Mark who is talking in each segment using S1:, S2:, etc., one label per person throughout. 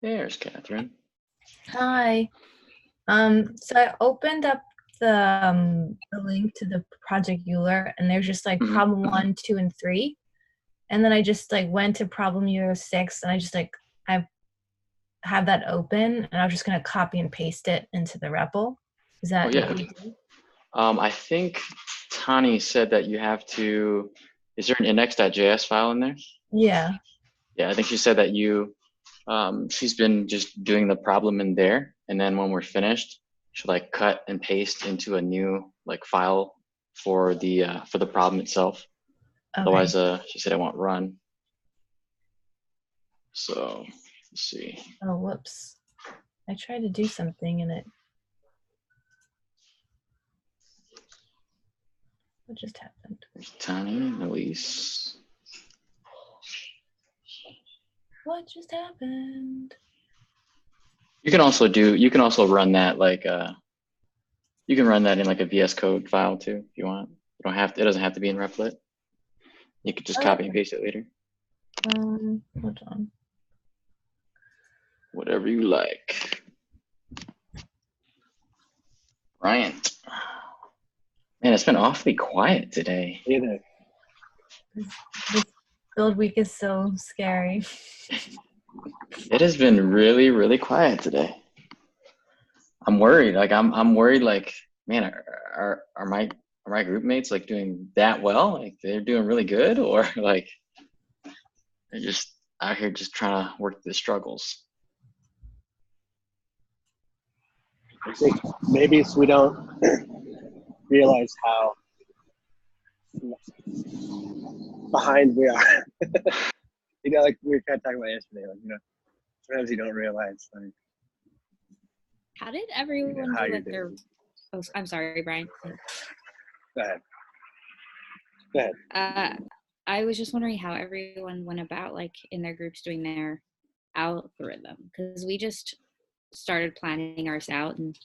S1: There's Catherine.
S2: Hi. So I opened up the link to the Project Euler, and there's just like
S1: Mhm.
S2: problem 1, 2, and 3. And then I just like went to problem Euro 6, and I have that open, and I was just gonna copy and paste it into the REPL. Is
S1: Oh
S2: that what
S1: yeah.
S2: you do?
S1: I think Tani said that you have to. Is there an index.js file in there?
S2: Yeah.
S1: Yeah, I think she said that she's been just doing the problem in there, and then when we're finished, she'll like cut and paste into a new like file for the problem itself.
S2: Okay.
S1: Otherwise, she said it won't run. So let's see.
S2: Oh, whoops. I tried to do something and what just happened?
S1: There's Tani, Elise.
S2: What just happened?
S1: You can also run that like you can run that in like a VS Code file too if you want. You don't have to, it doesn't have to be in Replit. You could just
S2: Oh,
S1: copy and paste it later.
S2: hold on.
S1: Whatever you like. Bryant. Man, it's been awfully quiet today.
S3: Hey there.
S2: This build week is so scary.
S1: It has been really, really quiet today. I'm worried. Like I'm worried like, man, are my group mates like doing that well? Like they're doing really good, or like they're just out here just trying to work the struggles.
S3: I think maybe it's we don't realize how behind we are. Like we were kind of talking about yesterday. Sometimes you don't realize like
S4: How did everyone
S3: how
S4: do
S3: you're
S4: like their?
S3: doing.
S4: Oh, I'm sorry, Brian.
S3: Go ahead. Go ahead.
S4: I was just wondering how everyone went about like in their groups doing their algorithm, because we just started planning ours out and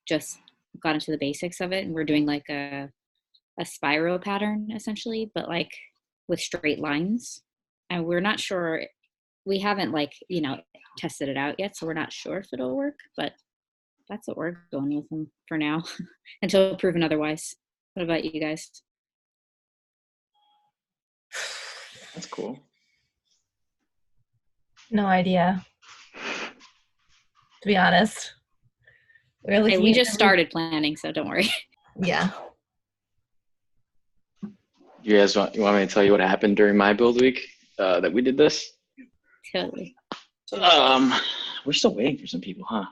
S4: just got into the basics of it, and we're doing like a spiral pattern essentially, but like with straight lines, and we're not sure. We haven't like tested it out yet, so we're not sure if it'll work, but that's what we're going with them for now until proven otherwise. What about you guys?
S1: That's cool.
S2: No idea, to be honest. We're
S4: Hey,
S2: looking
S4: we
S2: at
S4: just started planning, so don't worry.
S2: Yeah.
S1: You want me to tell you what happened during my build week that we did this?
S4: Totally.
S1: Um, we're still waiting for some people, huh?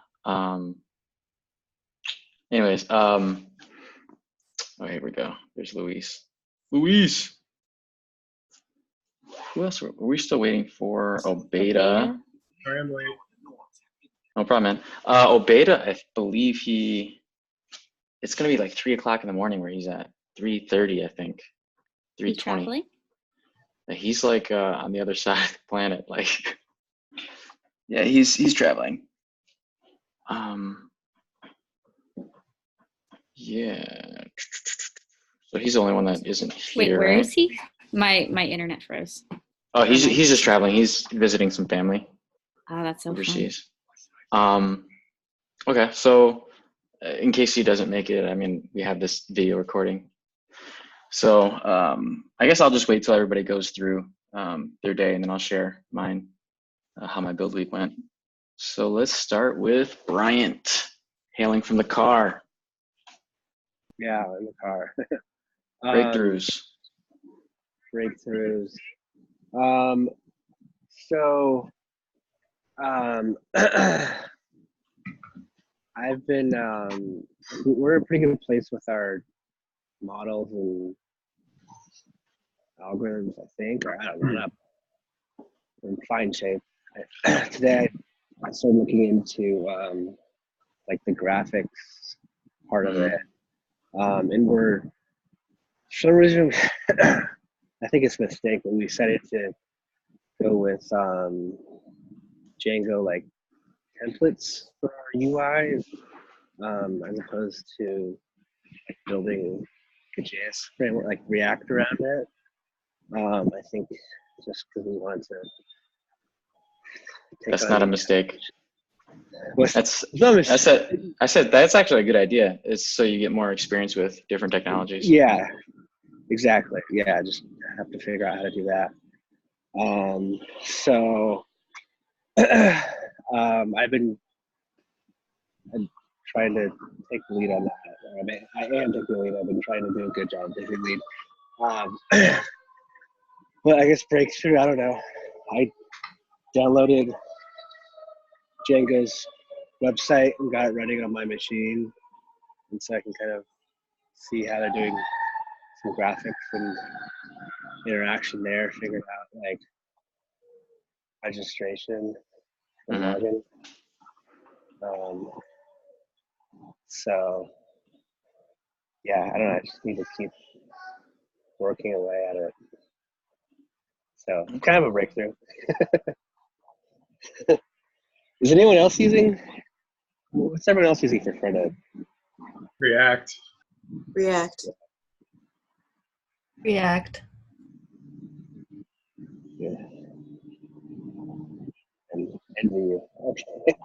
S1: Anyways, oh, here we go. There's Luis. Luis. Who else were we still waiting for? Oh, Beta.
S3: Sorry, I'm late.
S1: No problem, man. Oh, Beta, I believe it's gonna be like 3 o'clock in the morning where he's at. 3:30, I think.
S4: You
S1: 3:20.
S4: traveling?
S1: He's like on the other side of the planet. Like, yeah, he's traveling. Yeah. So he's the only one that isn't
S4: Wait,
S1: here,
S4: where
S1: right?
S4: is he? My internet froze.
S1: Oh,
S4: Or my,
S1: he's just traveling. He's visiting some family
S4: oh, that's so fun.
S1: overseas. Okay, so in case he doesn't make it, I mean, we have this video recording. So I guess I'll just wait till everybody goes through their day, and then I'll share mine, how my build week went. So let's start with Bryant, hailing from the car.
S3: Yeah, in the car.
S1: Breakthroughs.
S3: Breakthroughs. So I've been we're in a pretty good place with our models and algorithms, I think, or I don't know. We're in fine shape. Today I started looking into like the graphics part of it. And we're, for some reason, I think it's a mistake, but we decided to go with Django like templates for our UI, as opposed to like building a JS framework like React around it. I think just because we want to take
S1: That's
S3: on
S1: not a
S3: the
S1: mistake.
S3: Well,
S1: That's
S3: it's not a
S1: I said that's actually a good idea. It's so you get more experience with different technologies.
S3: Yeah, exactly. Yeah, I just have to figure out how to do that. So I'm trying to take the lead on that. I mean, I am taking the lead. I've been trying to do a good job taking the lead. But I guess breakthrough, I don't know. I downloaded Jenga's website and got it running on my machine. And so I can kind of see how they're doing some graphics and interaction there, figure out like registration and login. So yeah, I don't know. I just need to keep working away at it. So kind of a breakthrough. Is anyone else using? What's everyone else using for front end?
S5: React.
S2: React.
S3: Yeah. And Vue. Okay.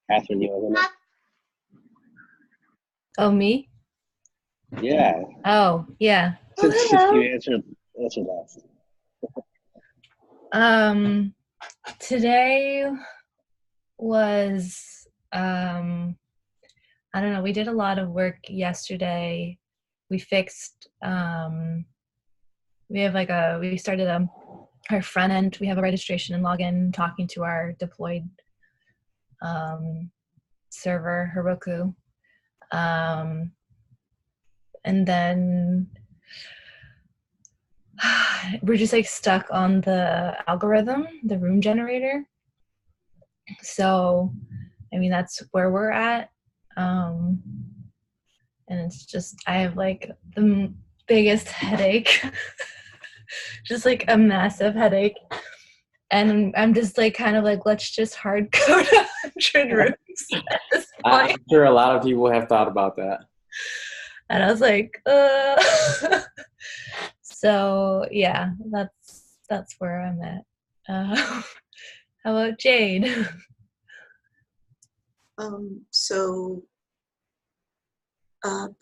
S3: Catherine, you want to?
S2: Oh, me?
S3: Yeah.
S2: Oh, yeah.
S3: Since you answered last.
S2: Today was I don't know, we did a lot of work yesterday. We fixed we started our front end. We have a registration and login talking to our deployed server, Heroku. And then we're just like stuck on the algorithm, the room generator. So, I mean, that's where we're at. And it's just, I have like the biggest headache, just like a massive headache. And I'm just like, kind of like, let's just hard code 100 rooms at this point.
S6: I'm sure a lot of people have thought about that.
S2: And I was like, So yeah, that's where I'm at. How about Jade?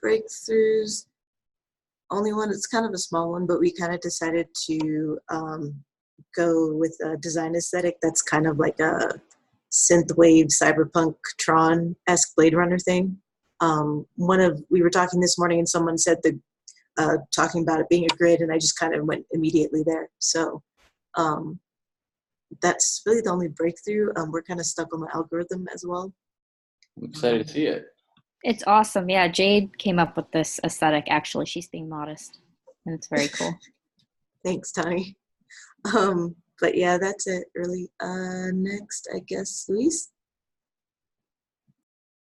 S7: Breakthroughs, only one, it's kind of a small one, but we kind of decided to go with a design aesthetic that's kind of like a synthwave cyberpunk Tron-esque Blade Runner thing. We were talking this morning and someone said talking about it being a grid, and I just kind of went immediately there. So that's really the only breakthrough. We're kind of stuck on the algorithm as well.
S6: I'm excited to see it.
S4: It's awesome. Yeah, Jade came up with this aesthetic, actually. She's being modest, and it's very cool.
S7: Thanks, Tony. But yeah, that's it really. Next, I guess, Luis.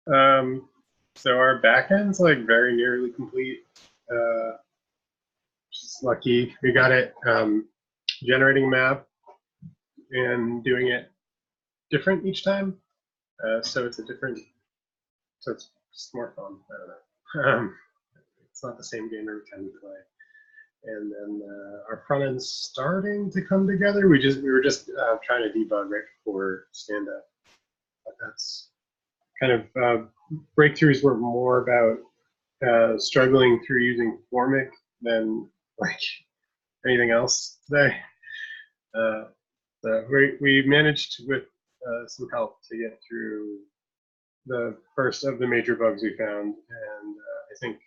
S5: So our backend's like very nearly complete. Just lucky. We got it generating a map and doing it different each time. So it's just more fun. I don't know. It's not the same game every time you play. And then our front end's starting to come together. We were just trying to debug right before stand up. But that's kind of breakthroughs were more about struggling through using Formic than like anything else today. So we managed with some help to get through the first of the major bugs we found, and I think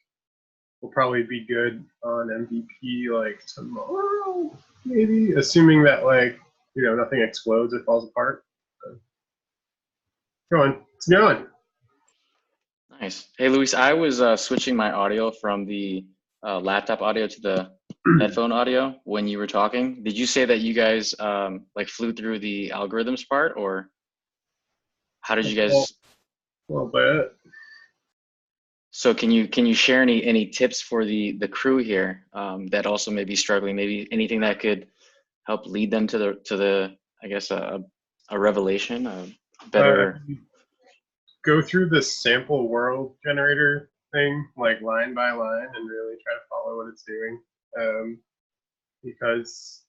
S5: we'll probably be good on MVP like tomorrow, maybe, assuming that like nothing explodes or falls apart. So, it's going.
S1: Nice. Hey, Luis, I was switching my audio from the laptop audio to the headphone audio when you were talking. Did you say that you guys like flew through the algorithms part, or how did you guys?
S5: Well, but
S1: So can you share any tips for the crew here that also may be struggling? Maybe anything that could help lead them to the I guess a revelation, a better.
S5: Go through the sample world generator thing like line by line and really try to follow what it's doing, because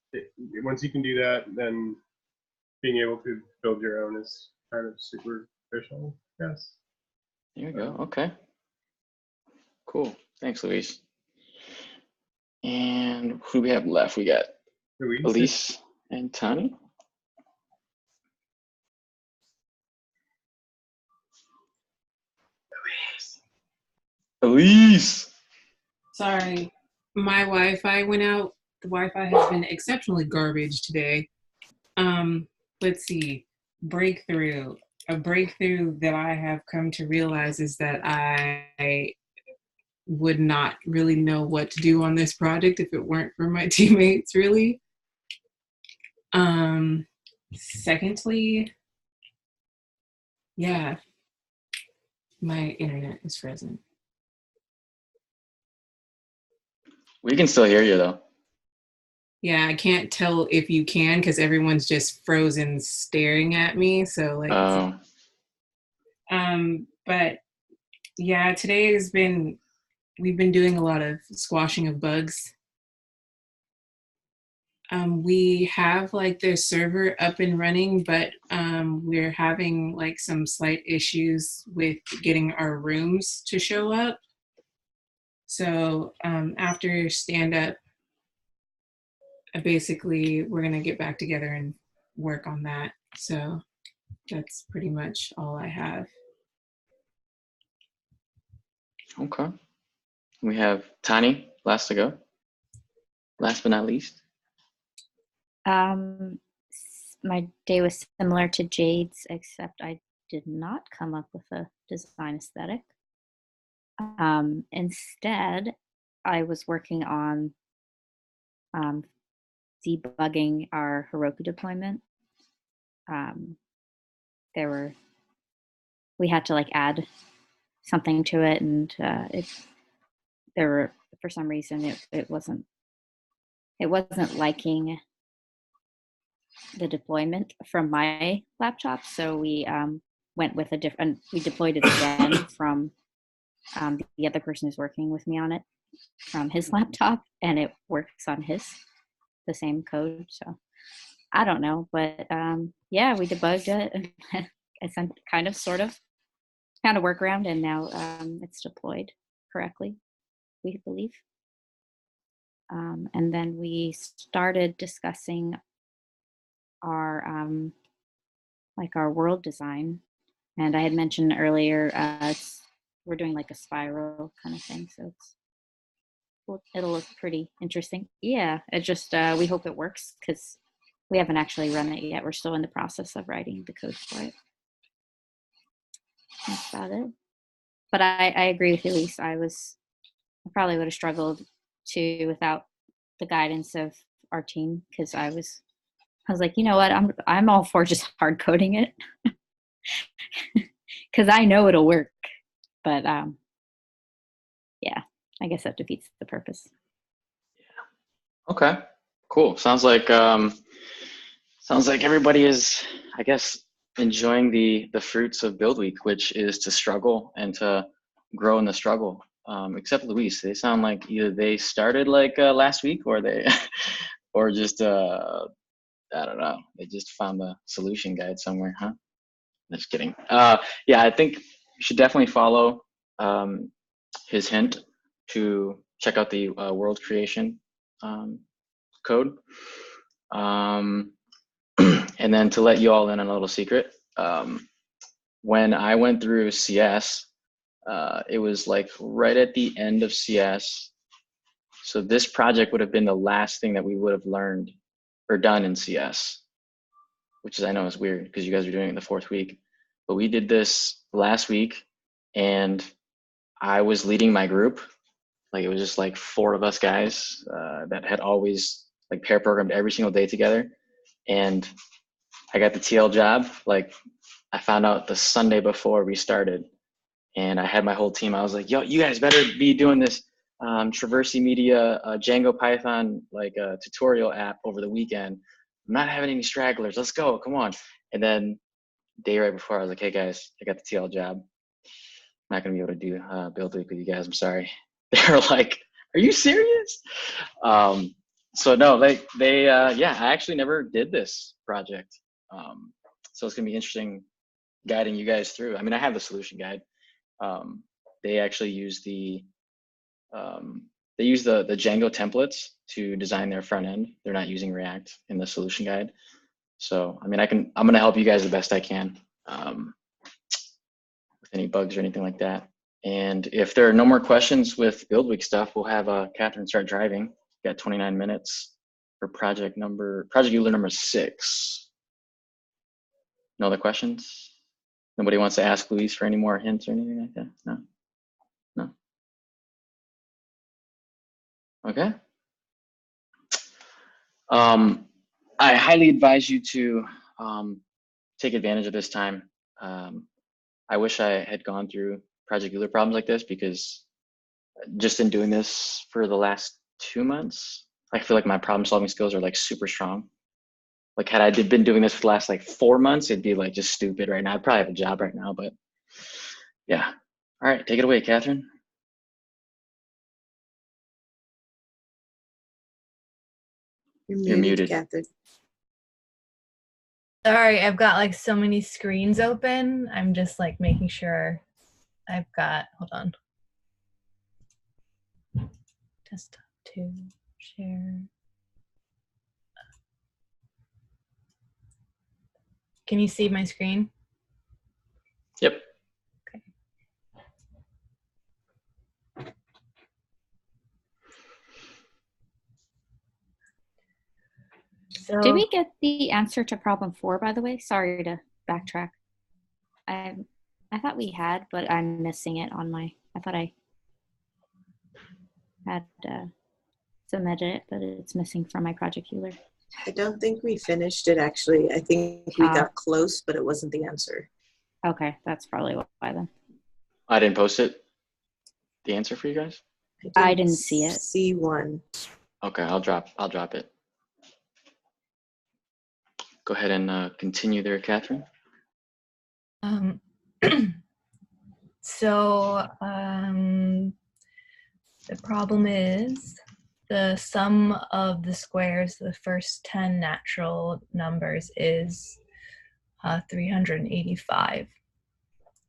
S5: once you can do that, then being able to build your own is kind of superficial. Yes.
S1: There you go. Okay. Cool. Thanks, Luis. And who do we have left? We got
S5: Luis?
S1: Elise and Tani. Elise.
S8: Sorry, my Wi-Fi went out. The Wi-Fi has been exceptionally garbage today. Let's see. Breakthrough. A breakthrough that I have come to realize is that I would not really know what to do on this project if it weren't for my teammates, really. Secondly, yeah, my internet is frozen.
S1: We can still hear you though.
S8: Yeah, I can't tell if you can because everyone's just frozen staring at me. So like, but yeah, today has been, we've been doing a lot of squashing of bugs. We have like the server up and running, but we're having like some slight issues with getting our rooms to show up. So after stand up, basically we're gonna get back together and work on that. So that's pretty much all I have.
S1: Okay. We have Tani, last to go. Last but not least.
S4: My day was similar to Jade's, except I did not come up with a design aesthetic. Instead, I was working on debugging our Heroku deployment. We had to like add something to it, and for some reason it wasn't liking the deployment from my laptop, so we went with we deployed it again from the other person who's working with me on it from his laptop, and it works on the same code. So I don't know, but yeah, we debugged it. It's kind of sort of found a workaround, and now it's deployed correctly, we believe. And then we started discussing our our world design, and I had mentioned earlier we're doing like a spiral kind of thing, so it'll look pretty interesting. Yeah, it just we hope it works because we haven't actually run it yet. We're still in the process of writing the code for it. That's about it. But I agree with you, Elise. I probably would have struggled too without the guidance of our team, because I was like, you know what, I'm all for just hard coding it because I know it'll work. But yeah, I guess that defeats the purpose.
S1: Okay, cool. Sounds like everybody is, I guess, enjoying the fruits of Build Week, which is to struggle and to grow in the struggle. Except Luis, they sound like either they started like last week, or they, or just I don't know, they just found the solution guide somewhere, huh? Just kidding. Yeah, I think you should definitely follow his hint to check out the world creation code. And then to let you all in on a little secret, when I went through CS, it was like right at the end of CS. So this project would have been the last thing that we would have learned or done in CS, which is, I know is weird because you guys are doing it in the 4th week, but we did this last week and I was leading my group. Like it was just like 4 of us guys that had always like pair programmed every single day together. And I got the TL job. Like I found out the Sunday before we started, and I had my whole team. I was like, yo, you guys better be doing this Traversy Media Django Python like tutorial app over the weekend. I'm not having any stragglers. Let's go. Come on. And then day right before, I was like, hey guys, I got the TL job. I'm not going to be able to do Build Week with you guys. I'm sorry. They were like, are you serious? So no, yeah, I actually never did this project. So it's gonna be interesting guiding you guys through. I mean, I have the solution guide. They actually use the Django templates to design their front end. They're not using React in the solution guide. So I mean, I'm gonna help you guys the best I can with any bugs or anything like that. And if there are no more questions with Build Week stuff, we'll have Catherine start driving. Got 29 minutes for Project Euler number 6. No other questions? Nobody wants to ask Luis for any more hints or anything like that? No? No? Okay. I highly advise you to take advantage of this time. I wish I had gone through Project Euler problems like this, because just in doing this for the last 2 months, I feel like my problem solving skills are like super strong. Like had I been doing this for the last like 4 months, it'd be like just stupid right now. I'd probably have a job right now, but yeah. All right, take it away, Catherine.
S7: You're muted, Catherine.
S2: Sorry, I've got like so many screens open. I'm just like making sure I've got, hold on. Desktop 2, share. Can you see my screen?
S1: Yep.
S2: Okay. So,
S4: Did we get the answer to problem 4, by the way? Sorry to backtrack. I thought we had, but I'm missing it on my, I thought I had submitted it, but it's missing from my Project Euler.
S7: I don't think we finished it, actually. I think we got close, but it wasn't the answer.
S4: Okay, that's probably why then.
S1: I didn't post it. The answer for you guys?
S4: I didn't see it.
S7: C1.
S1: Okay, I'll drop it. Go ahead and continue there, Catherine.
S2: So the problem is the sum of the squares of the first 10 natural numbers is 385.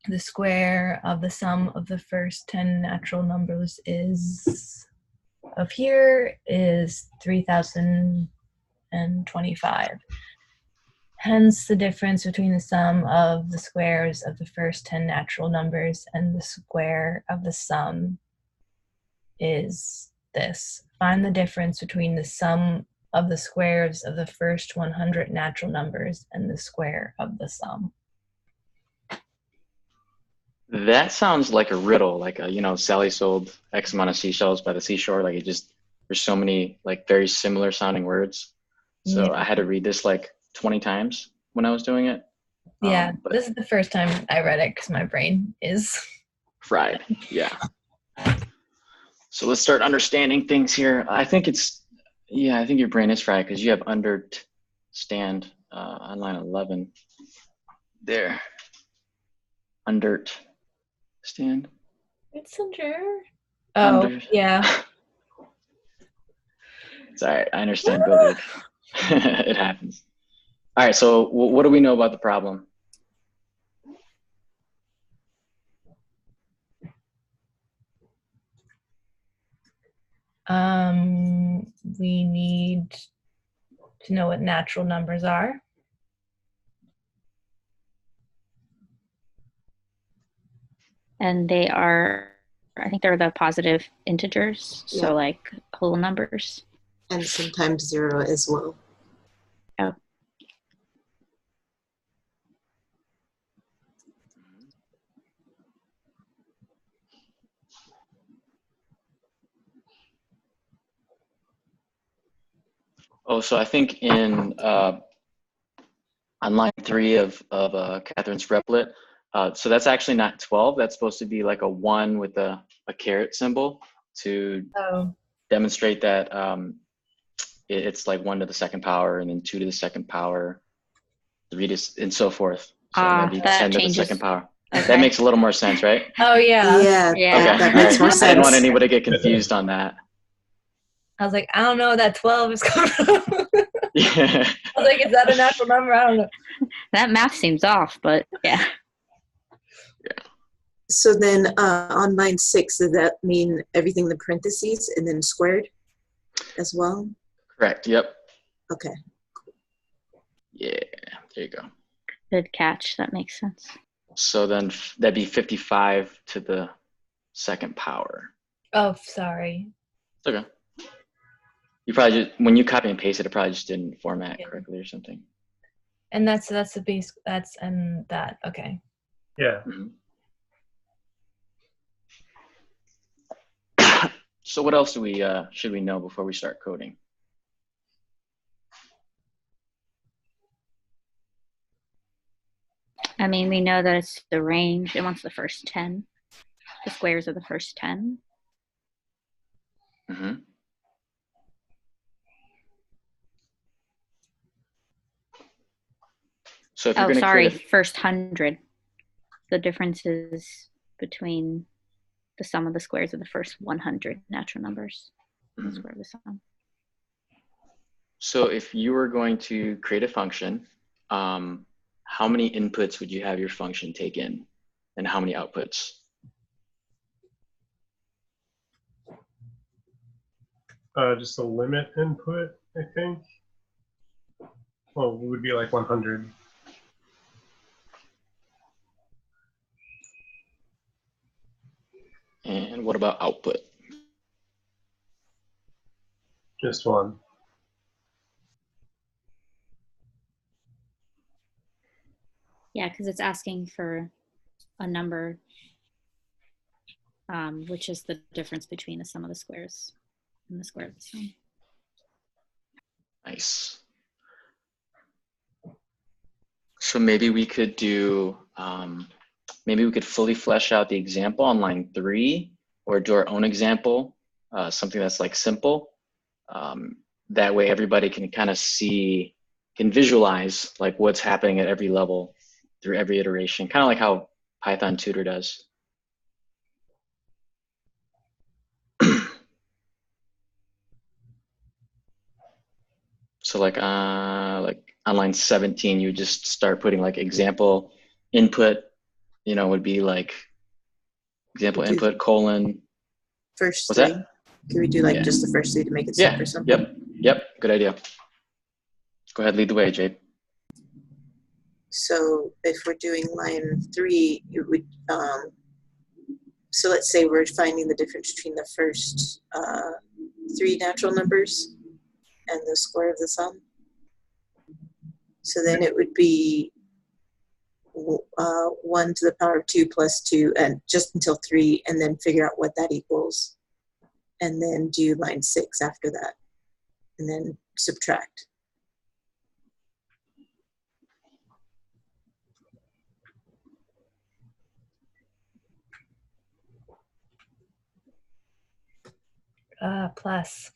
S2: The square of the sum of the first 10 natural numbers is 3025. Hence, the difference between the sum of the squares of the first 10 natural numbers and the square of the sum is this. Find the difference between the sum of the squares of the first 100 natural numbers and the square of the sum.
S1: That sounds like a riddle, like Sally sold X amount of seashells by the seashore. Like there's so many like very similar sounding words. So
S2: Yeah.
S1: I had to read this like 20 times when I was doing it.
S2: Yeah, this is the first time I read it because my brain is
S1: fried. Yeah. So let's start understanding things here. I think your brain is fried because you have understand on line 11 there. Understand.
S2: It's yeah.
S1: It's all right. I understand. Build it. It happens. All right. So what do we know about the problem?
S2: We need to know what natural numbers are.
S4: And they are, I think they're the positive integers, so like whole numbers.
S7: And sometimes 0 as well.
S4: Oh.
S1: Oh, so I think on line 3 of Catherine's replit, so that's actually not 12. That's supposed to be like a 1 with a caret symbol to demonstrate that it's like 1 to the second power and then 2 to the second power, 3 to, and so forth. So maybe 10 to the second power. Okay. That makes a little more sense, right?
S2: Oh, yeah.
S7: Yeah,
S1: okay.
S7: that makes more sense.
S1: I didn't want anybody to get confused on that.
S2: I was like, I don't know where that 12 is coming from.
S1: Yeah.
S2: I was like, is that a natural number? I don't know.
S4: That math seems off, but yeah.
S7: So then on line 6, does that mean everything in the parentheses and then squared as well?
S1: Correct. Yep.
S7: Okay.
S1: Yeah. There you go.
S4: Good catch. That makes sense.
S1: So then that'd be 55 to the second power.
S2: Oh, sorry.
S1: It's okay. You probably just, when you copy and paste it, it probably just didn't format correctly or something.
S2: And that's the base. That's and that. Okay.
S5: Yeah.
S1: Mhm. So what else do we should we know before we start coding?
S4: I mean, we know that it's the range. It wants the first 10. The squares are the first 10.
S1: Mm-hmm. So if you're
S4: Oh,
S1: going to
S4: sorry,
S1: create
S4: first 100. The difference is between the sum of the squares of the first 100 natural numbers. The square of the sum.
S1: So if you were going to create a function, how many inputs would you have your function take in, and how many outputs?
S5: Just a limit input, I think. Well, it would be like 100.
S1: And what about output?
S5: Just one.
S4: Yeah, because it's asking for a number, which is the difference between the sum of the squares and the square of the sum.
S1: Nice. So maybe we could do, maybe we could fully flesh out the example on line 3, or do our own example, something that's like simple. That way everybody can kind of see, can visualize like what's happening at every level through every iteration, kind of like how Python Tutor does. So like on line 17, you just start putting like example input, would be like example input colon.
S7: First
S1: What's
S7: 3.
S1: that?
S7: Can we do like
S1: Yeah.
S7: just the first 3 to make it
S1: Yeah.
S7: super simple?
S1: Yep. Good idea. Go ahead, lead the way, Jade.
S7: So if we're doing line 3, it would, so let's say we're finding the difference between the first 3 natural numbers and the square of the sum. So then it would be 1 to the power of 2 plus 2, and just until 3, and then figure out what that equals. And then do line 6 after that, and then subtract.
S2: Plus.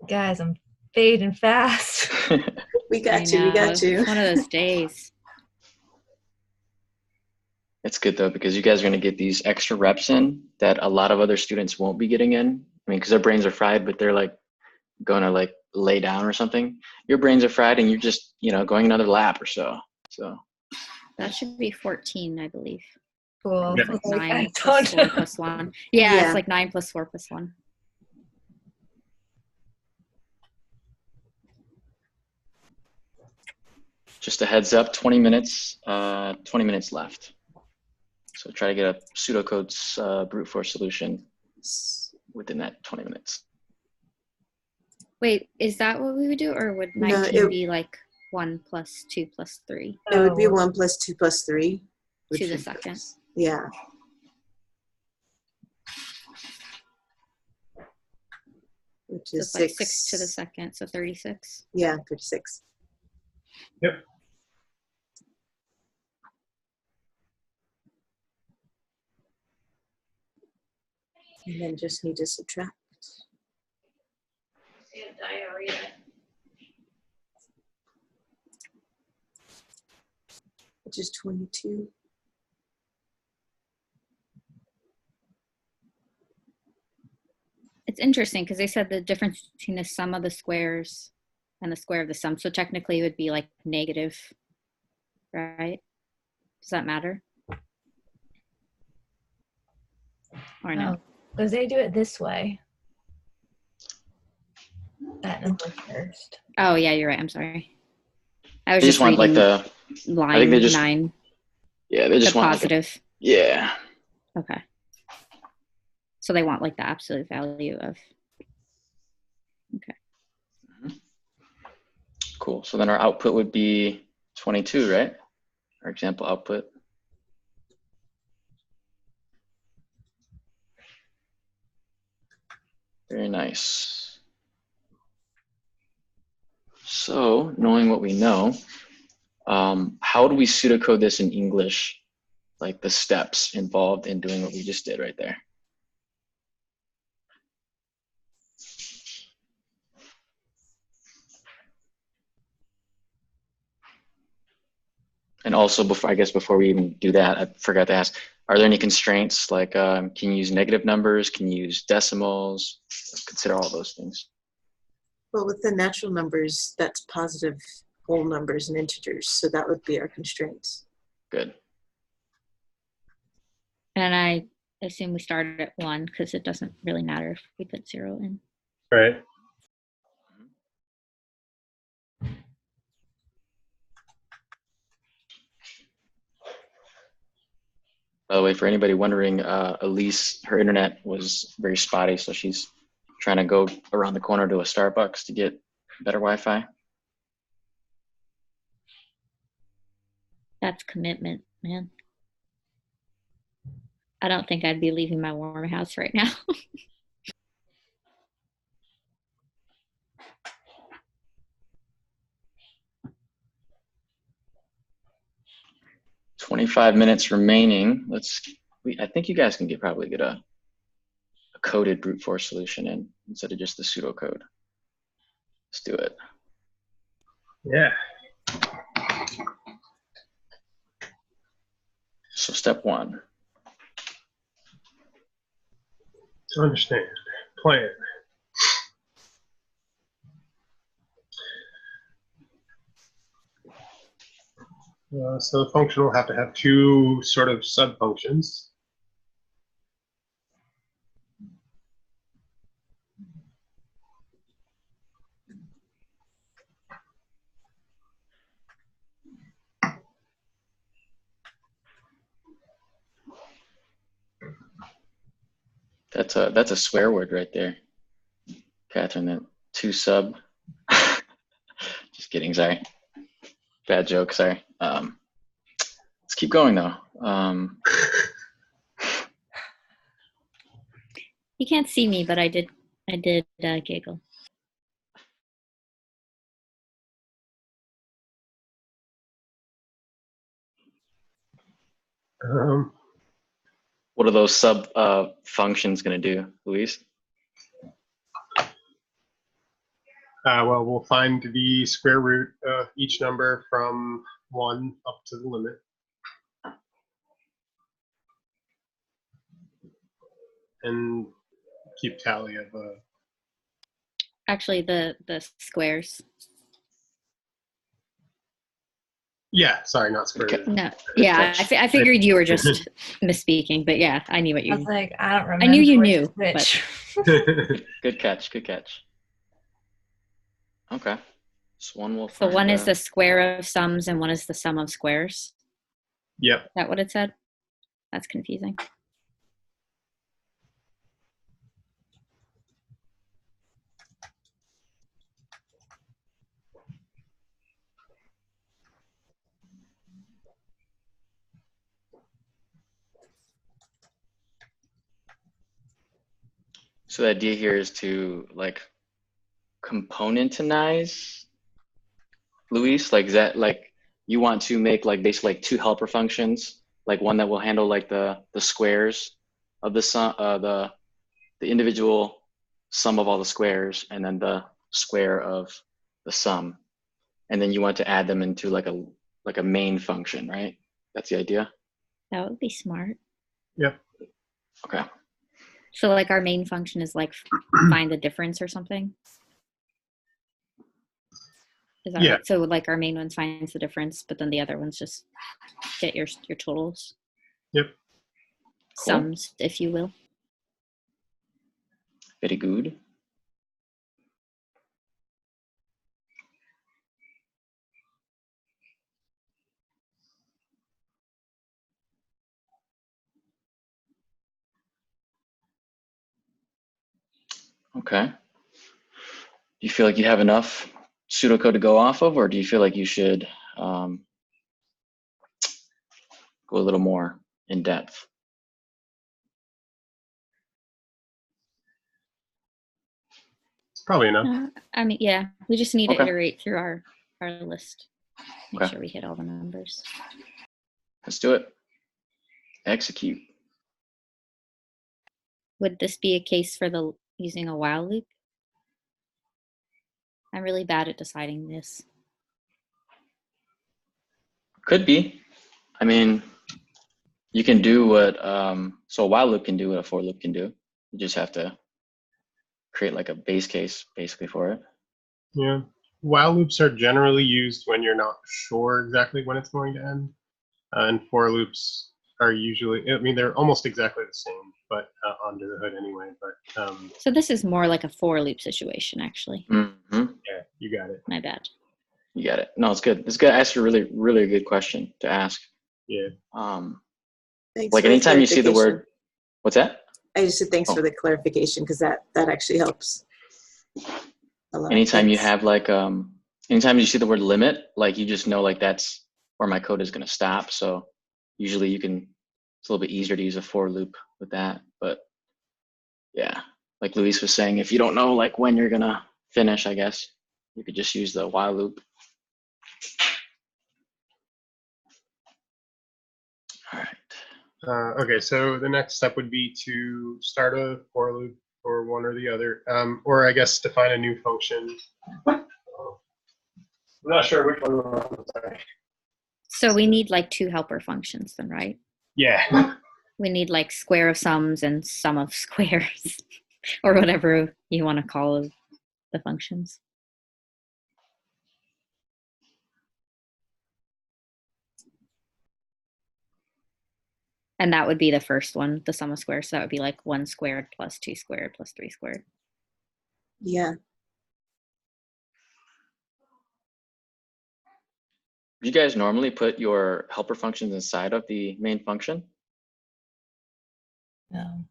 S2: Guys, I'm fading fast.
S7: We got you. We got you.
S4: It's one of those days.
S1: It's good though, because you guys are going to get these extra reps in that a lot of other students won't be getting in. I mean, because their brains are fried, but they're like going to like lay down or something. Your brains are fried and you're just, going another lap or so. So
S4: That should be 14, I believe.
S2: Cool.
S5: Yeah.
S4: It's
S2: Like,
S4: like 9
S2: I
S4: plus
S2: don't
S4: 4
S2: know.
S4: plus 1. Yeah,
S7: Yeah.
S4: it's like 9 plus 4 plus 1.
S1: just a heads up, 20 minutes left. So try to get a pseudocode brute force solution within that 20 minutes.
S4: Wait, is that what we would do? Or would
S7: No,
S4: 19 be like 1 plus 2 plus 3?
S7: It would be
S2: Oh.
S7: 1 plus 2 plus 3.
S4: To the second.
S7: Yeah. Which
S4: So
S7: is
S4: it's like 6 to the second, so 36.
S7: Yeah, 36.
S5: Yep.
S7: And then just need to subtract. Which is 22.
S4: It's interesting because they said the difference between the sum of the squares and the square of the sum. So technically it would be like negative, right? Does that matter? Or no?
S2: Because they do it this way. That number first.
S4: Oh yeah, you're right. I'm sorry. I was
S1: They
S4: just
S1: just want like
S4: reading
S1: the,
S4: line
S1: I think they just,
S4: 9,
S1: yeah, they
S4: the
S1: just want like
S4: positive.
S1: yeah.
S4: Okay. So they want like the absolute value of. Okay.
S1: Cool. So then our output would be 22, right? Our example output. Very nice. So knowing what we know, how do we pseudocode this in English? Like the steps involved in doing what we just did right there. And also, before we even do that, I forgot to ask, are there any constraints? Like, can you use negative numbers? Can you use decimals? Let's consider all those things.
S7: Well, with the natural numbers, that's positive whole numbers and integers. So that would be our constraints.
S1: Good.
S4: And I assume we started at 1 because it doesn't really matter if we put 0 in.
S5: Right.
S1: By the way, for anybody wondering, Elise, her internet was very spotty, so she's trying to go around the corner to a Starbucks to get better Wi-Fi.
S4: That's commitment, man. I don't think I'd be leaving my warm house right now.
S1: 25 minutes remaining. I think you guys can probably get a coded brute force solution in instead of just the pseudocode. Let's do it.
S5: Yeah.
S1: So step 1.
S5: Understand. Plan. So the function will have to have 2 sort of sub-functions.
S1: That's a swear word right there, Catherine. That 2 sub. Just kidding. Sorry. Bad joke. Sorry. Let's keep going though.
S4: You can't see me, but I did giggle.
S1: What are those sub functions going to do, Luis?
S5: Well, we'll find the square root of each number from 1 up to the limit. And keep tally of
S4: Actually, the squares.
S5: yeah, sorry, not square root.
S4: No, yeah, I figured you were just misspeaking, but yeah, I knew what you.
S2: I was like, I don't remember.
S4: I knew you knew.
S2: Which.
S1: Good catch. Good catch. Okay. So one will.
S4: So one is the square of sums, and one is the sum of squares.
S5: Yep.
S4: Is that what it said? That's confusing.
S1: So the idea here is to like componentize, Luis, like that, like you want to make like basically like 2 helper functions, like one that will handle like the squares of the sum, the individual sum of all the squares, and then the square of the sum, and then you want to add them into like a main function, right? That's the idea.
S4: That would be smart.
S5: Yep.
S1: Okay.
S4: So like our main function is like find the difference or something. Is that
S5: Yeah.
S4: right? So like our main one finds the difference, but then the other ones just get your totals.
S5: Yep.
S1: Cool.
S4: Sums, if you will.
S1: Very good. Okay. Do you feel like you have enough pseudocode to go off of, or do you feel like you should go a little more in depth?
S5: It's probably enough.
S4: I mean, yeah, we just need to
S1: Okay.
S4: iterate through our list. Make
S1: Okay.
S4: sure we hit all the numbers.
S1: Let's do it. Execute.
S4: Would this be a case for the using a while loop? I'm really bad at deciding this.
S1: Could be. I mean, you can do what, so a while loop can do what a for loop can do. You just have to create like a base case basically for it.
S5: Yeah. While loops are generally used when you're not sure exactly when it's going to end. And for loops are usually, I mean, they're almost exactly the same, but under the hood anyway. But
S4: So this is more like a for loop situation, actually.
S1: Mm-hmm.
S5: yeah, you got it.
S4: My bad.
S1: You got it. No, it's good. It's good. Ask a really, really good question to ask.
S5: Yeah.
S7: Thanks
S1: Like
S7: for the
S1: anytime you see the
S7: clarification.
S1: word, what's that?
S7: I just said thanks
S1: Oh.
S7: for the clarification because that actually helps a lot.
S1: Anytime you
S7: Thanks.
S1: have like, anytime you see the word limit, like you just know like that's where my code is going to stop. So usually you can, it's a little bit easier to use a for loop with that. But yeah, like Luis was saying, if you don't know like when you're going to finish, I guess you could just use the while loop. All right.
S5: Okay, so the next step would be to start a for loop or one or the other, or I guess define a new function. I'm not sure which one. Sorry.
S4: So we need like two helper functions then, right?
S5: Yeah.
S4: We need like square of sums and sum of squares or whatever you want to call the functions. And that would be the first one, the sum of squares. So that would be like 1 squared plus 2 squared plus 3 squared.
S7: Yeah.
S1: Do you guys normally put your helper functions inside of the main function?
S2: No.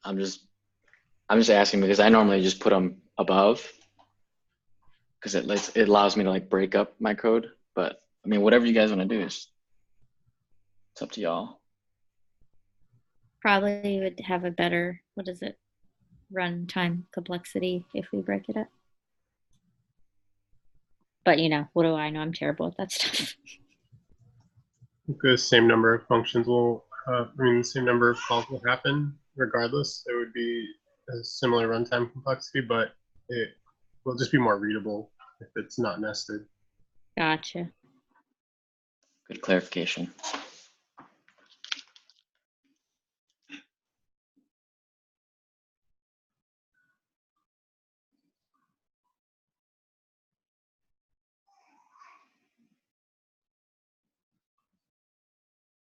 S1: I'm just asking because I normally just put them above because it allows me to like break up my code. But I mean, whatever you guys want to do is it's up to y'all.
S4: Probably would have a better, what is it, runtime complexity if we break it up. But you know, what do I know? I'm terrible at that stuff.
S5: The same number of functions will, the same number of calls will happen regardless. It would be a similar runtime complexity, but it will just be more readable if it's not nested.
S4: Gotcha.
S1: Good clarification.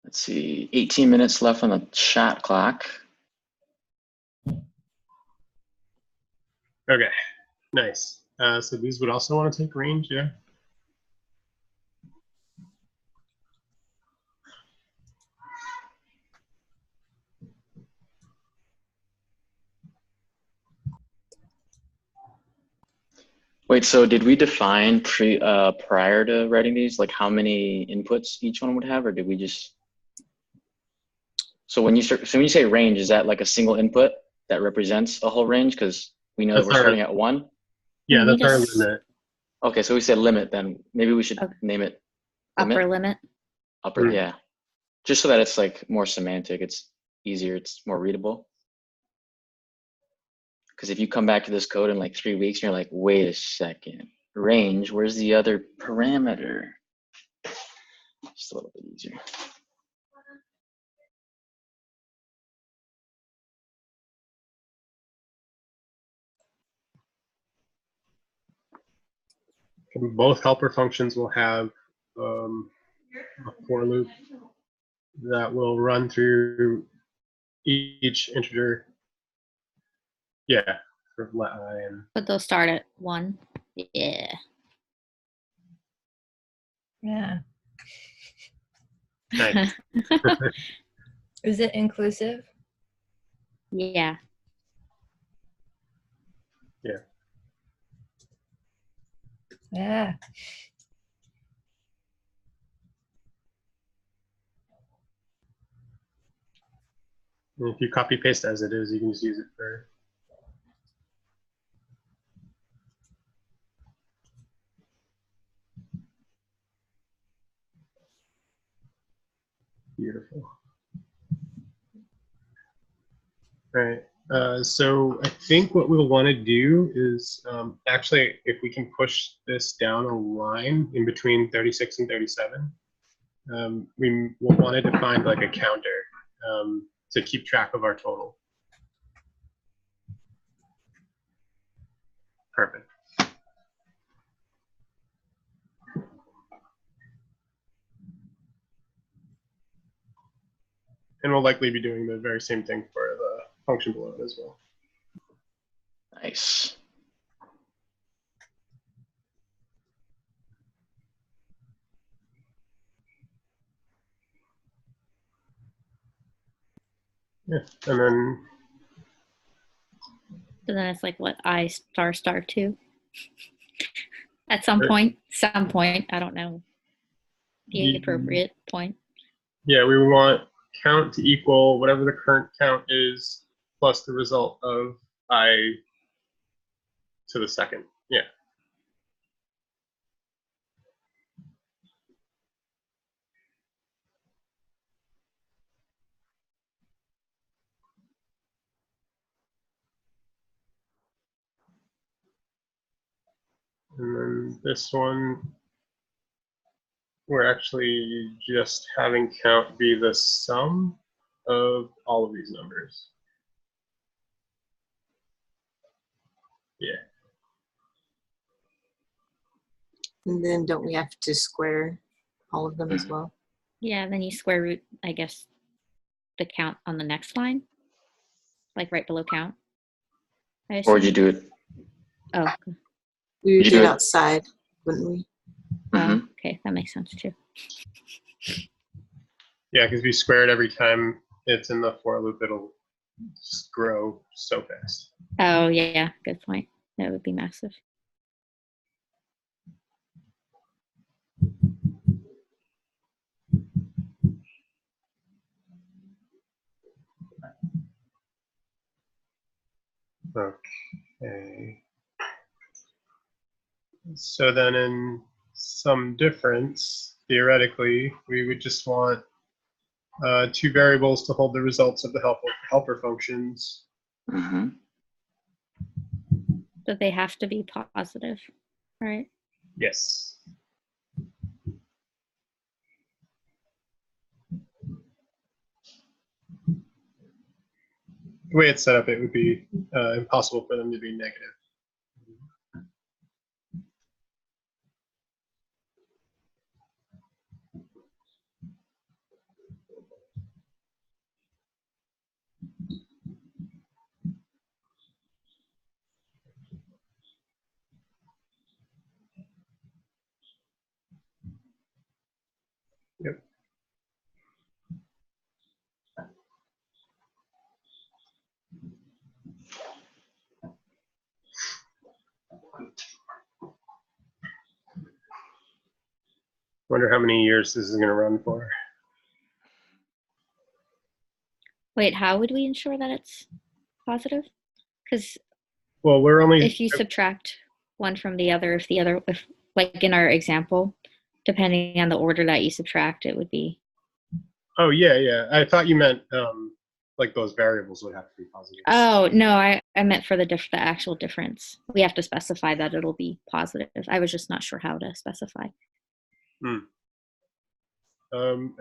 S1: Let's see, 18 minutes left on the shot clock.
S5: Okay, nice. So these would also want to take range, yeah?
S1: Wait, so did we define prior to writing these, like how many inputs each one would have, or did we just? So when you say range, is that like a single input that represents a whole range? Because we know that
S5: That's
S1: we're
S5: our-
S1: starting at 1.
S5: Yeah,
S4: We
S5: that's
S4: need
S5: our
S4: a
S5: limit.
S1: Okay, so we said limit, then maybe we should
S4: Okay.
S1: name it
S4: Upper limit.
S1: upper,
S5: Mm.
S1: yeah. Just so that it's like more semantic, it's easier, it's more readable. Because if you come back to this code in like 3 weeks and you're like, wait a second, range, where's the other parameter? Just a little bit easier.
S5: both helper functions will have a for loop that will run through each integer. Yeah, for let I and
S4: But they'll start at 1. Yeah.
S2: Yeah.
S5: nice.
S2: Is it inclusive?
S4: Yeah.
S5: Yeah.
S2: Yeah.
S5: And if you copy paste as it is, you can just use it for. Beautiful. All right. So I think what we'll want to do is actually, if we can push this down a line in between 36 and 37, we will want to define like a counter to keep track of our total. Perfect. And we'll likely be doing the very same thing for the function below it as well.
S1: Nice.
S5: Yeah, and then
S4: So then it's like what I star star 2 at some
S5: Sure.
S4: point, I don't know the appropriate point.
S5: Yeah, we want count to equal whatever the current count is plus the result of I to the second. Yeah. And then this one, we're actually just having count be the sum of all of these numbers. Yeah.
S7: And then don't we have to square all of them as well?
S4: Yeah, then you square root, I guess, the count on the next line, like right below count.
S1: Or would you do it?
S4: Oh,
S7: We would
S1: You
S7: do
S1: do
S7: it
S1: it-
S7: outside, wouldn't we?
S1: Mhm.
S4: okay, that makes sense too.
S5: Yeah, because if you square it every time it's in the for loop, it'll just grow so fast.
S4: Oh yeah, good point. That would be massive.
S5: Okay. So then in some difference, theoretically, we would just want two variables to hold the results of the helper functions.
S1: Mhm.
S4: But they have to be positive, right?
S5: Yes. The way it's set up, it would be impossible for them to be negative. Yep. Wonder how many years this is going to run for.
S4: Wait, how would we ensure that it's positive? Because
S5: Well, we're only.
S4: if you subtract one from the other, if like in our example, depending on the order that you subtract, it would be.
S5: Oh yeah, yeah. I thought you meant like those variables would have to be positive.
S4: Oh no, I meant for the actual difference. We have to specify that it'll be positive. I was just not sure how to specify.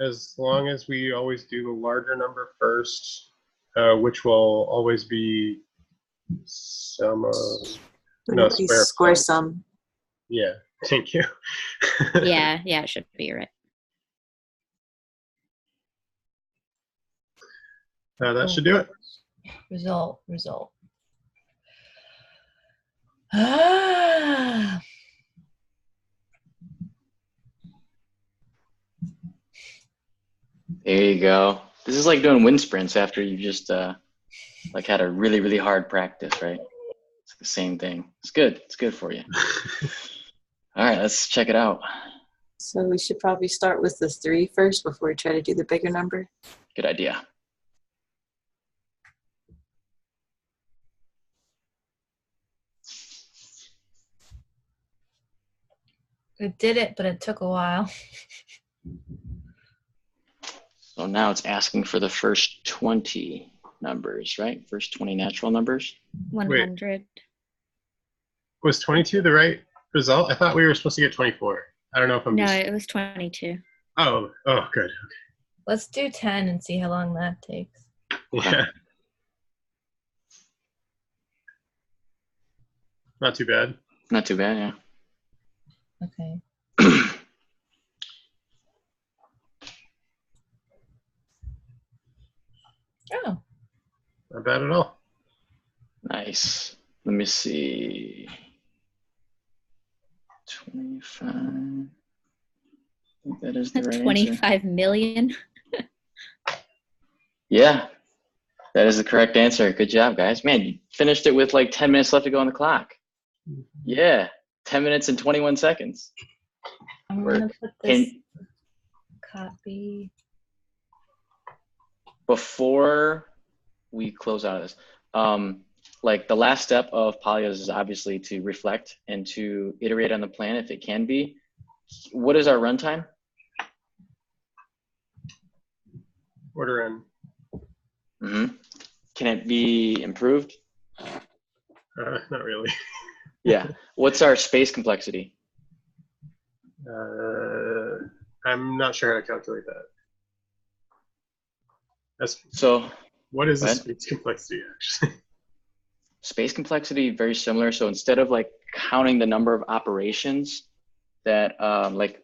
S5: As long as we always do the larger number first, which will always be sum of
S7: Wouldn't it be square sum?
S5: Yeah, thank you.
S4: Yeah, it should be right.
S5: That should do it.
S2: Result. Ah.
S1: There you go. This is like doing wind sprints after you've just like had a really, really hard practice, right? It's the same thing. It's good. It's good for you. All right, let's check it out.
S7: So we should probably start with the 3 first before we try to do the bigger number.
S1: Good idea.
S2: It did it, but it took a while.
S1: So now it's asking for the first 20 numbers, right? First 20 natural numbers.
S4: 100.
S5: Was 22 the right result? I thought we were supposed to get 24. I don't know if I'm
S4: No,
S5: just...
S4: it was 22.
S5: Oh, good.
S2: Let's do 10 and see how long that takes.
S5: Okay. Yeah. Not too bad.
S1: Not too bad, yeah.
S2: Okay. Oh.
S5: Not bad at all.
S1: Nice. Let me see. 25. I think that is the right
S4: 25
S1: answer.
S4: million.
S1: Yeah, that is the correct answer. Good job, guys. Man, you finished it with like 10 minutes left to go on the clock. Yeah, 10 minutes and 21 seconds.
S2: I'm going to put this copy.
S1: Before we close out of this, like the last step of polyos is obviously to reflect and to iterate on the plan if it can be. What is our runtime?
S5: Order n.
S1: Mm-hmm. Can it be improved?
S5: Not really.
S1: Yeah. What's our space complexity?
S5: I'm not sure how to calculate that.
S1: So
S5: what is the space complexity actually?
S1: Space complexity, very similar. So instead of like counting the number of operations that like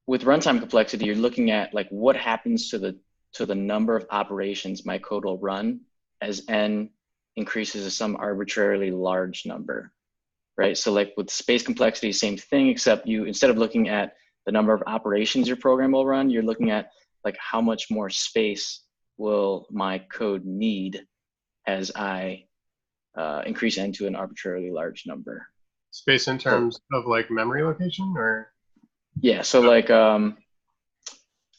S1: with runtime complexity, you're looking at like what happens to the number of operations my code will run as n increases to some arbitrarily large number, right? So like with space complexity, same thing, except you, instead of looking at the number of operations your program will run, you're looking at like how much more space will my code need as I increase n to an arbitrarily large number.
S5: Space in terms of like memory location, or?
S1: Yeah, so like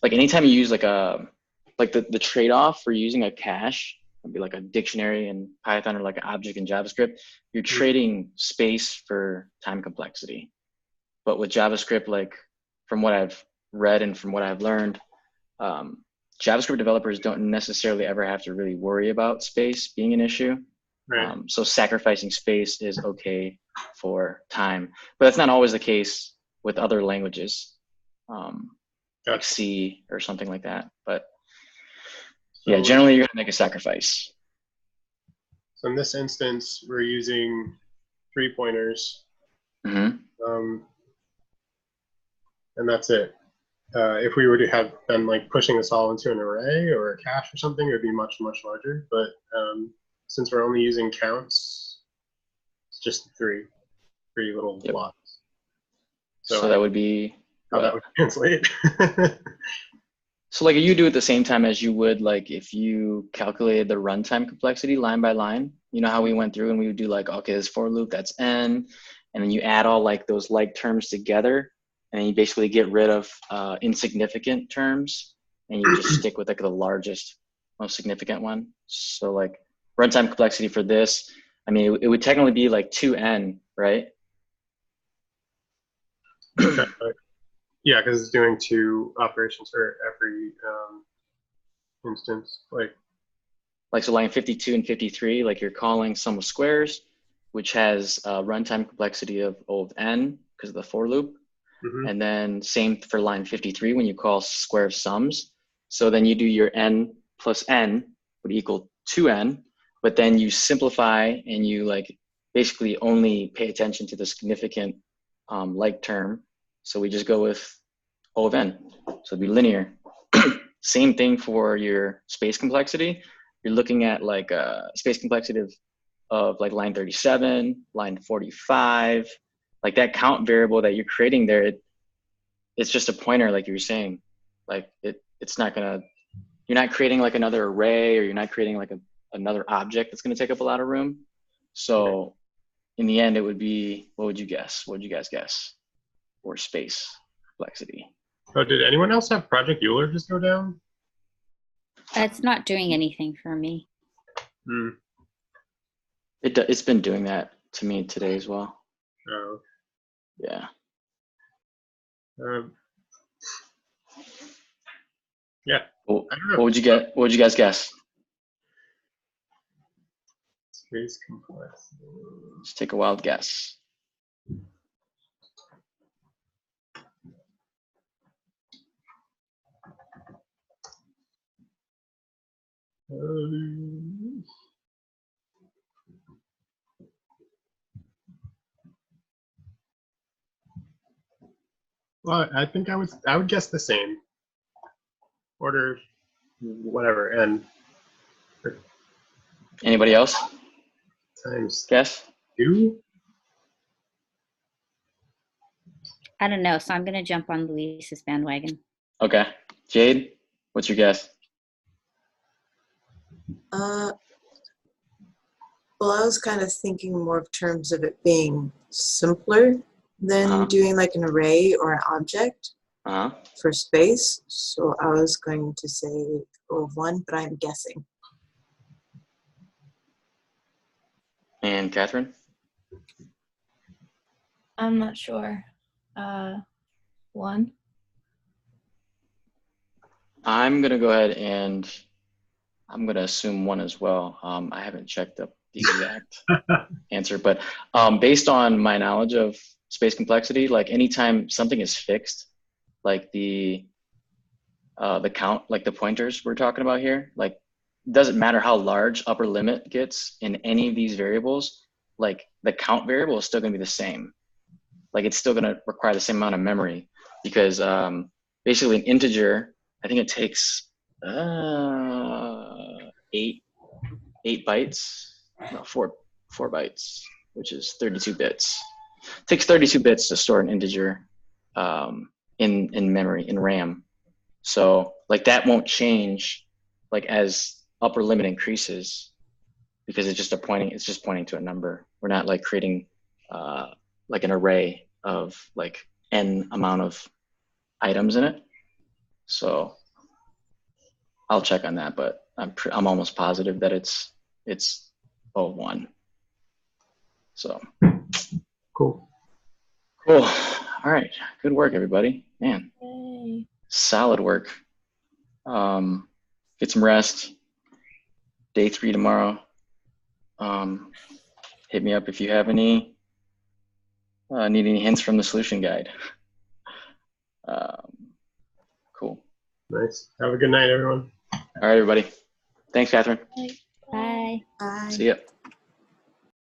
S1: anytime you use like the trade-off for using a cache, it'd be like a dictionary in Python or like an object in JavaScript, you're trading space for time complexity. But with JavaScript, like from what I've read and from what I've learned, JavaScript developers don't necessarily ever have to really worry about space being an issue.
S5: Right.
S1: So sacrificing space is okay for time, but that's not always the case with other languages, like C or something like that. But so yeah, generally you're gonna make a sacrifice.
S5: So in this instance, we're using 3 pointers,
S1: Mm-hmm.
S5: and that's it. If we were to have been like pushing this all into an array or a cache or something, it would be much, much larger. But since we're only using counts, it's just three little blocks.
S1: So that would be
S5: how that would translate.
S1: So like you do it the same time as you would like if you calculated the runtime complexity line by line. You know how we went through and we would do like, okay, this for loop, that's n, and then you add all like those like terms together, and then you basically get rid of insignificant terms, and you just stick with like the largest, most significant one. So like runtime complexity for this, I mean, it would technically be like 2n, right?
S5: Yeah, because it's doing 2 operations for every instance.
S1: Like so line 52 and 53, like you're calling sum of squares, which has a runtime complexity of O of n because of the for loop. Mm-hmm. And then same for line 53 when you call square of sums. So then you do your n plus n would equal 2n, but then you simplify and you like basically only pay attention to the significant like term. So we just go with O of n. So it'd be linear. Same thing for your space complexity. You're looking at like a space complexity of like line 37, line 45, like that count variable that you're creating there. It's just a pointer, like you were saying. Like it's not gonna, you're not creating like another array, or you're not creating like another object that's gonna take up a lot of room. So in the end, it would be, what would you guess? What would you guys guess for space complexity?
S5: Oh, did anyone else have Project Euler just go down?
S4: It's not doing anything for me.
S5: Hmm.
S1: It's been doing that to me today as well.
S5: Oh.
S1: Yeah.
S5: Yeah.
S1: Well,
S5: I don't know.
S1: what would you get? What would you guys guess?
S5: Space complexity.
S1: Let's take a wild guess.
S5: Well, I think I would guess the same. Order, whatever, n
S1: Anybody else
S5: times
S1: guess?
S5: 2.
S4: I don't know, so I'm gonna jump on Luis's bandwagon.
S1: Okay. Jade, what's your guess?
S7: Well, I was kind of thinking more of terms of it being simpler than doing like an array or an object for space. So I was going to say O of 1, but I'm guessing.
S1: And Catherine?
S2: I'm not sure. 1.
S1: I'm gonna go ahead and I'm gonna assume 1 as well. I haven't checked up the exact answer, but based on my knowledge of space complexity, like anytime something is fixed, like the count, like the pointers we're talking about here, like doesn't matter how large upper limit gets in any of these variables, like the count variable is still gonna be the same. Like it's still gonna require the same amount of memory, because basically an integer, I think it takes 8 bytes, no, 4 bytes, which is 32 bits. It takes 32 bits to store an integer in memory, in RAM. So like that won't change like as upper limit increases, because it's just pointing to a number. We're not like creating like an array of like n amount of items in it. So I'll check on that, but I'm almost positive that it's O1. So
S5: Cool.
S1: All right, good work, everybody. Man,
S2: Yay.
S1: solid work. Get some rest. Day 3 tomorrow. Hit me up if you have any need any hints from the solution guide. Cool.
S5: Nice. Have a good night, everyone.
S1: All right, everybody. Thanks, Catherine.
S4: Bye.
S7: Bye.
S1: See ya.